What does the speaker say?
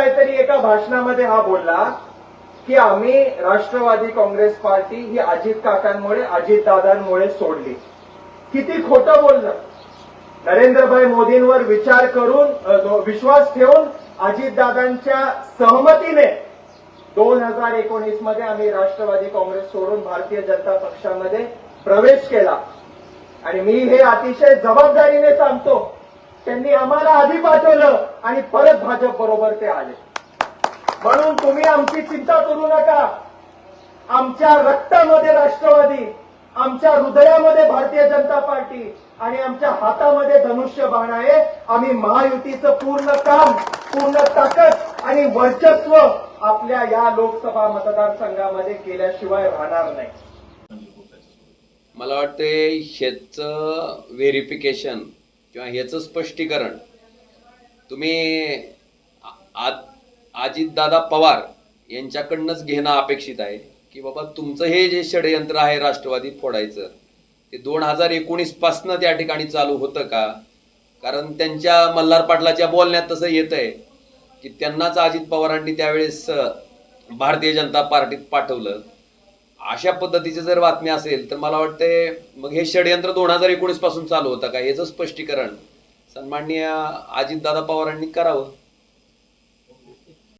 काहीतरी एका भाषणामध्ये हा बोलला की आम्ही राष्ट्रवादी काँग्रेस पार्टी ही अजित काकांमुळे अजितदादांमुळे सोडली. किती खोटं बोललं. नरेंद्रभाई मोदींवर विचार करून विश्वास ठेवून अजितदादांच्या सहमतीने 2019 मध्ये आम्ही राष्ट्रवादी काँग्रेस सोडून भारतीय जनता पक्षामध्ये प्रवेश केला. आणि मी हे अतिशय जबाबदारीने सांगतो, त्यांनी आम्हाला आधी पाठवलं आणि परत भाजप बरोबर ते आले. म्हणून तुम्ही आमची चिंता करू नका. आमच्या रक्तामध्ये राष्ट्रवादी, आमच्या हृदयामध्ये भारतीय जनता पार्टी आणि आमच्या हातामध्ये धनुष्यबाण आहे. आम्ही महायुतीचं पूर्ण काम, पूर्ण ताकद आणि वर्चस्व आपल्या या लोकसभा मतदारसंघामध्ये केल्याशिवाय राहणार नाही. मला वाटते ह्याचं व्हेरिफिकेशन किंवा ह्याचं स्पष्टीकरण तुम्ही अजितदादा पवार यांच्याकडनंच घेणं अपेक्षित आहे की बाबा तुमचं हे जे षडयंत्र आहे राष्ट्रवादी फोडायचं ते 2019 पासनं त्या ठिकाणी चालू होतं का? कारण त्यांच्या मल्हार पाटलाच्या बोलण्यात तसं येत आहे की त्यांनाच अजित पवारांनी त्यावेळेस भारतीय जनता पार्टीत पाठवलं. अशा पद्धतीची जर बातमी असेल तर मला वाटते मग हे षडयंत्र 2019 पासून चालू होतं का? याचं स्पष्टीकरण सन्माननीय अजितदादा पवारांनी करावं.